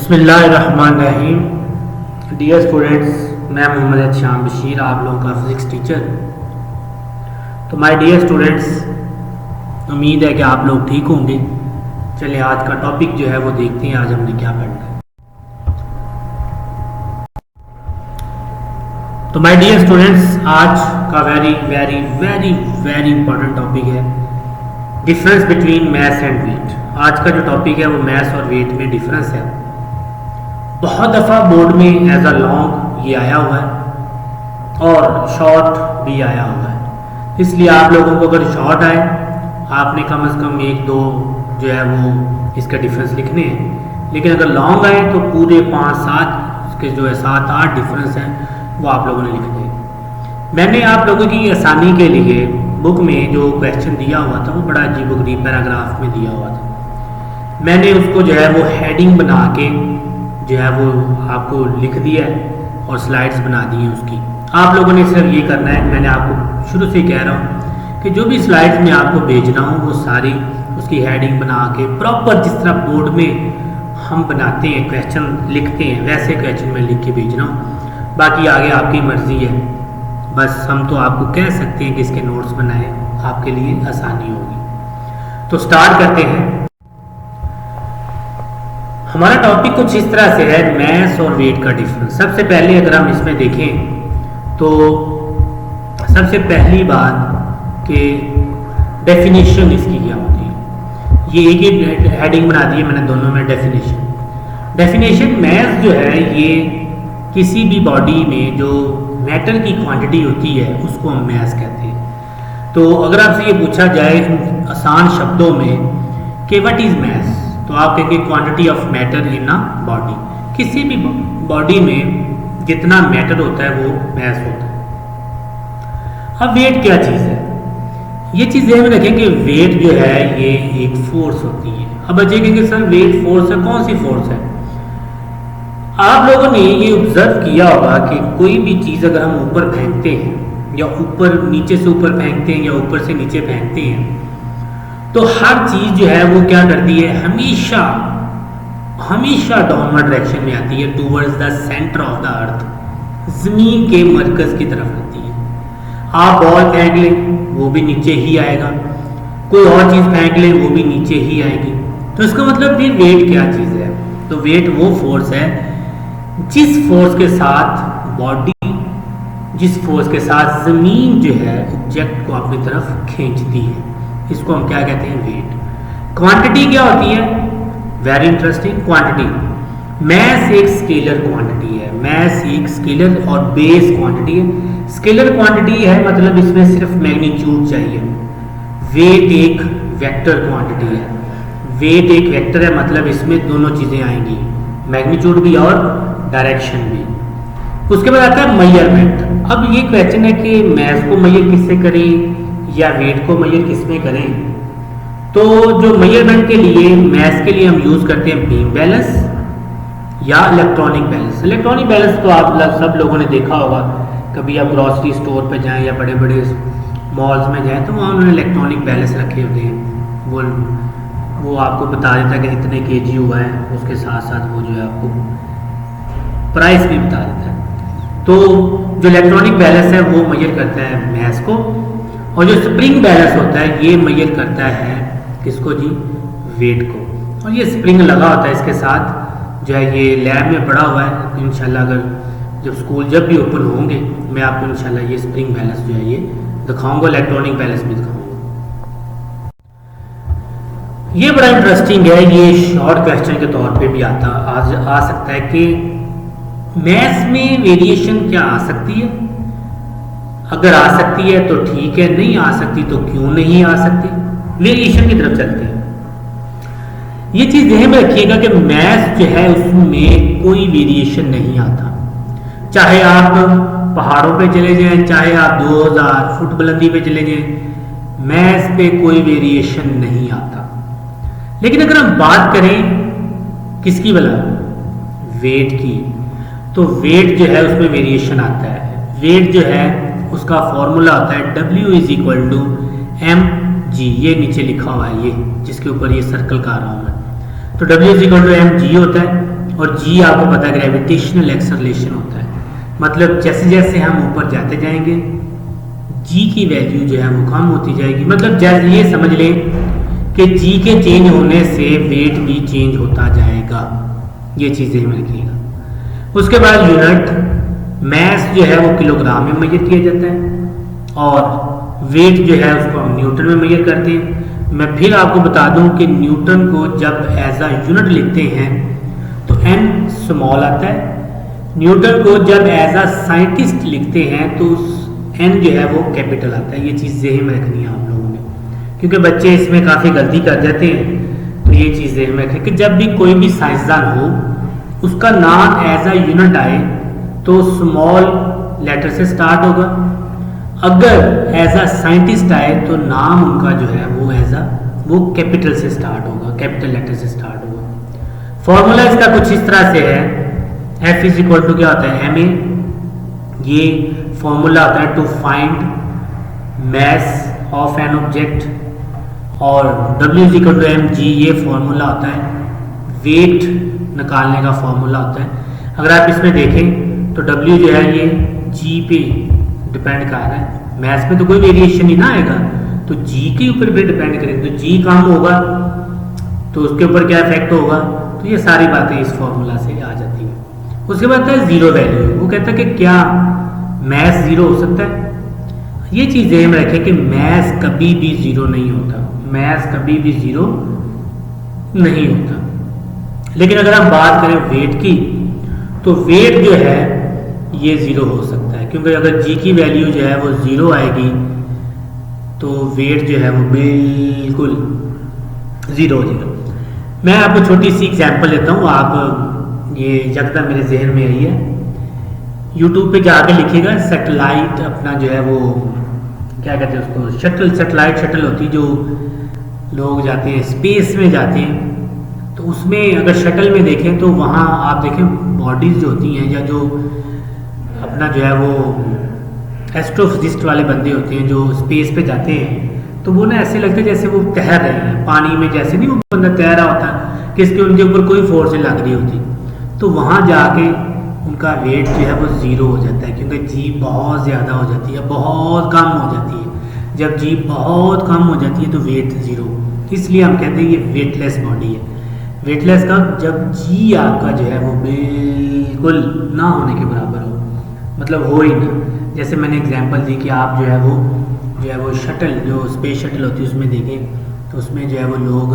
बिस्मिल्लाहिर्रहमानिर्रहीम। Dear students, मैं मोहम्मद शाम बशीर, आप लोगों का फिज़िक्स टीचर। तो माय डियर स्टूडेंट्स, उम्मीद है कि आप लोग ठीक होंगे। चलिए आज का टॉपिक जो है वो देखते हैं, आज हमने क्या पढ़ना है। तो माय डियर स्टूडेंट्स, आज का very very very very important topic है difference between mass and weight. आज का जो टॉपिक है वो मैथ और वेट में डिफरेंस है। बहुत दफ़ा बोर्ड में एज अ लॉन्ग ये आया हुआ है और शॉर्ट भी आया हुआ है, इसलिए आप लोगों को अगर शॉर्ट आए आपने कम से कम एक दो जो है वो इसका डिफरेंस लिखने हैं, लेकिन अगर लॉन्ग आए तो पूरे 5-7 इसके जो है 7-8 डिफरेंस हैं वो आप लोगों ने लिखने हैं। मैंने आप लोगों की आसानी के लिए बुक में जो क्वेश्चन दिया हुआ था वो बड़ा अजीबोगरीब पैराग्राफ में दिया हुआ था। मैंने उसको जो है वो हेडिंग बना के जो है वो आपको लिख दिया है और स्लाइड्स बना दी हैं उसकी। आप लोगों ने सिर्फ ये करना है, मैंने आपको शुरू से कह रहा हूँ कि जो भी स्लाइड्स में आपको भेजना हूँ वो सारी उसकी हेडिंग बना के प्रॉपर जिस तरह बोर्ड में हम बनाते हैं क्वेश्चन लिखते हैं वैसे क्वेश्चन में लिख के भेजना हूँ। बाकी आगे आपकी मर्ज़ी है, बस हम तो आपको कह सकते हैं कि इसके नोट्स बनाएं, आपके लिए आसानी होगी। तो स्टार्ट करते हैं। हमारा टॉपिक कुछ इस तरह से है, मैथ और वेट का डिफरेंस। सबसे पहले अगर हम इसमें देखें तो सबसे पहली बात कि डेफिनेशन इसकी क्या होती है। ये एक ही हेडिंग बना दी है मैंने दोनों में, डेफिनेशन मैथ जो है ये किसी भी बॉडी में जो मैटर की क्वांटिटी होती है उसको हम मैथ कहते हैं। तो अगर आपसे ये पूछा जाए आसान शब्दों में कि व्हाट इज़ मैथ, तो आप कहेंगे quantity of matter in a body. किसी भी बॉडी में जितना मैटर होता है वो मैस होता है। अब वेट क्या चीज़ है, ये चीज़ ध्यान में रखें कि वेट जो है ये एक फोर्स होती है। अब बच्चे कहेंगे सर वेट फोर्स है, कौन सी फोर्स है। आप लोगों ने ये ऑब्जर्व किया होगा कि कोई भी चीज़ अगर हम ऊपर फेंकते हैं या ऊपर नीचे से ऊपर फेंकते हैं या ऊपर से नीचे फेंकते हैं तो हर चीज़ जो है वो क्या करती है, हमेशा हमेशा डाउनवर्ड डायरेक्शन में आती है, towards the centre of the earth, ज़मीन के मरकज़ की तरफ आती है। आप बॉल फेंक लें वो भी नीचे ही आएगा, कोई और चीज़ फेंक लें वो भी नीचे ही आएगी। तो इसका मतलब भी वेट क्या चीज़ है, तो वेट वो फोर्स है जिस फोर्स के साथ बॉडी, जिस फोर्स के साथ ज़मीन जो है ऑब्जेक्ट को अपनी तरफ खींचती है, इसको हम क्या कहते हैं, वेट। क्वांटिटी क्या होती है, वेरी इंटरेस्टिंग। क्वांटिटी मैथ एक स्केलर क्वांटिटी है, मैथ एक स्केलर और बेस क्वांटिटी है। स्केलर क्वांटिटी है मतलब इसमें सिर्फ मैग्नीट्यूड चाहिए। वेट एक वेक्टर क्वांटिटी है, वेट एक वेक्टर है मतलब इसमें दोनों चीज़ें आएंगी, मैग्नीट्यूड भी और डायरेक्शन भी। उसके बाद आता है मेजरमेंट। अब ये क्वेश्चन है कि मैथ को मेजर किससे करें या वेट को मेजर किस में करें। तो जो मेजरमेंट के लिए मैथ के लिए हम यूज़ करते हैं बीम बैलेंस या इलेक्ट्रॉनिक बैलेंस। इलेक्ट्रॉनिक बैलेंस तो आप सब लोगों ने देखा होगा, कभी आप ग्रॉसरी स्टोर पे जाएं या बड़े बड़े मॉल्स में जाएं तो वहाँ उन्होंने इलेक्ट्रॉनिक बैलेंस रखे होते हैं। वो आपको बता देता है कि इतने केजी हुआ है, उसके साथ साथ वो जो है आपको प्राइस भी बता देता है। तो जो इलेक्ट्रॉनिक बैलेंस है वो मेजर करता है मैथ को, और जो स्प्रिंग बैलेंस होता है ये मेजर करता है किसको जी, वेट को। और ये स्प्रिंग लगा होता है इसके साथ जो है, ये लैब में पड़ा हुआ है। इंशाल्लाह अगर जब स्कूल जब भी ओपन होंगे मैं आपको इंशाल्लाह ये स्प्रिंग बैलेंस जो है ये दिखाऊंगा, इलेक्ट्रॉनिक बैलेंस भी दिखाऊंगा। ये बड़ा इंटरेस्टिंग है, ये शॉर्ट क्वेश्चन के तौर पे भी आ सकता है कि मैथ्स में वेरिएशन क्या आ सकती है। अगर आ सकती है तो ठीक है, नहीं आ सकती तो क्यों नहीं आ सकती। वेरिएशन की तरफ चलते हैं। ये चीज़ ध्यान में रखिएगा कि मैथ्स जो है उसमें कोई वेरिएशन नहीं आता। चाहे आप पहाड़ों पे चले जाएं, चाहे आप 2000 फुट बुलंदी पे चले जाएं, मैथ्स पे कोई वेरिएशन नहीं आता। लेकिन अगर हम बात करें किसकी भला, वेट की, तो वेट जो है उसमें वेरिएशन आता है। वेट जो है उसका फॉर्मूला होता है W=mg, ये नीचे लिखा हुआ है, ये जिसके ऊपर ये सर्कल कर रहा हूँ मैं। तो W=mg होता है और जी आपको पता है ग्रेविटेशनल एक्सेलरेशन होता है, मतलब जैसे जैसे हम ऊपर जाते जाएंगे जी की वैल्यू जो है वो कम होती जाएगी। मतलब जैसे ये समझ लें कि जी के चेंज होने से वेट भी चेंज होता जाएगा, ये चीज़ें में रखिएगा। उसके बाद यूनिट मैस जो है वो किलोग्राम में मेजर किया जाता है और वेट जो है उसको हम न्यूटन में मेजर करते हैं। मैं फिर आपको बता दूं कि न्यूटन को जब एज अ यूनिट लिखते हैं तो एन स्मॉल आता है, न्यूटन को जब एज अ साइंटिस्ट लिखते हैं तो एन जो है वो कैपिटल आता है। ये चीज़ ज़हन में रखनी है आप लोगों ने, क्योंकि बच्चे इसमें काफ़ी गलती कर जाते हैं। तो ये चीज़ ज़हन में रखें कि जब भी कोई भी साइंसदान हो उसका नाम एज अ यूनिट आए तो स्मॉल लेटर से स्टार्ट होगा, अगर एज अ साइंटिस्ट आए तो नाम उनका जो है वो एज अ वो कैपिटल से स्टार्ट होगा, कैपिटल लेटर से स्टार्ट होगा। फॉर्मूला इसका कुछ इस तरह से है, एफ इज इक्वल टू क्या होता है, एम ए, ये फॉर्मूला होता है to find mass of an object, और W is equal to M G, ये फॉर्मूला होता है वेट निकालने का फॉर्मूला होता है। अगर आप इसमें देखें तो W जो है ये G पे डिपेंड कर रहा है, मैथ्स में तो कोई वेरिएशन ही ना आएगा, तो G के ऊपर भी डिपेंड करेगा, तो G कम होगा तो उसके ऊपर क्या इफेक्ट होगा, तो ये सारी बातें इस फॉर्मूला से आ जाती हैं। उसके बाद है जीरो वैल्यू, वो कहता है कि क्या मैथ्स जीरो हो सकता है। ये चीज़ ध्यान में रखें कि मैथ्स कभी भी जीरो नहीं होता, मैथ्स कभी भी जीरो नहीं होता। लेकिन अगर हम बात करें वेट की तो वेट जो है ये जीरो हो सकता है, क्योंकि अगर जी की वैल्यू जो है वो जीरो आएगी तो वेट जो है वो बिल्कुल जीरो हो जाएगा। मैं आपको छोटी सी एग्जांपल देता हूँ, आप ये यकदम मेरे जहन में आई है, यूट्यूब पे जाके लिखिएगा सैटेलाइट, अपना जो है वो क्या कहते हैं उसको, शटल, सैटेलाइट शटल होती है जो लोग जाते हैं स्पेस में जाते हैं, तो उसमें अगर शटल में देखें तो वहाँ आप देखें बॉडीज जो होती हैं या जो अपना जो है वो एस्ट्रोफिजिस्ट वाले बंदे होते हैं जो स्पेस पे जाते हैं, तो वो ना ऐसे लगते हैं जैसे वो तैर रहे हैं पानी में, जैसे नहीं वो बंदा तैर रहा होता कि इसके उनके ऊपर कोई फोर्स नहीं लग रही होती। तो वहाँ जाके उनका वेट जो है वो ज़ीरो हो जाता है, क्योंकि जी बहुत ज़्यादा हो जाती है, बहुत कम हो जाती है। जब जी बहुत कम हो जाती है तो वेट ज़ीरो, इसलिए हम कहते हैं ये वेटलेस बॉडी है। वेटलेस का जब जी आपका जो है वो बिल्कुल ना होने के बराबर हो, मतलब हो ही ना। जैसे मैंने एग्जांपल दी कि आप जो है वो शटल, जो स्पेस शटल होती है उसमें देखें तो उसमें जो है वो लोग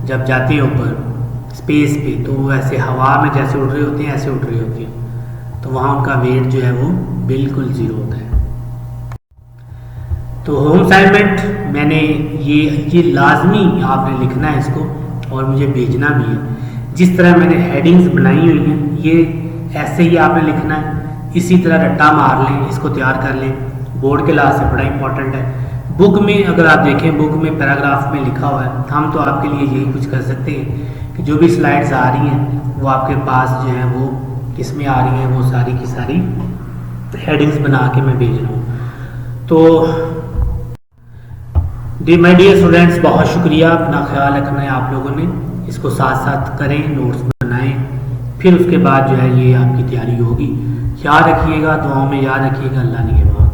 जब जाते हैं ऊपर स्पेस पे तो वो ऐसे हवा में जैसे उड़ रहे होते हैं ऐसे उड़ रही होती है, तो वहाँ उनका वेट जो है वो बिल्कुल ज़ीरो होता है। तो होम असाइनमेंट मैंने ये लाजमी आपने लिखना है इसको और मुझे भेजना भी है। जिस तरह मैंने हेडिंग्स बनाई हुई हैं ये ऐसे ही आपने लिखना है, इसी तरह रट्टा मार लें, इसको तैयार कर लें। बोर्ड के लिहाज से बड़ा इंपॉर्टेंट है। बुक में अगर आप देखें, बुक में पैराग्राफ में लिखा हुआ है, हम तो आपके लिए यही कुछ कर सकते हैं कि जो भी स्लाइड्स आ रही हैं वो आपके पास जो है वो किस में आ रही हैं, वो सारी की सारी हेडिंग्स बना के मैं भेज रहा हूँ। तो माय डियर स्टूडेंट्स, बहुत शुक्रिया, अपना ख्याल रखना है आप लोगों ने, इसको साथ साथ करें, नोट्स बनाएं, फिर उसके बाद जो है ये आपकी तैयारी होगी। याद रखिएगा, दुआओं में याद रखिएगा। अल्लाह ने के बाद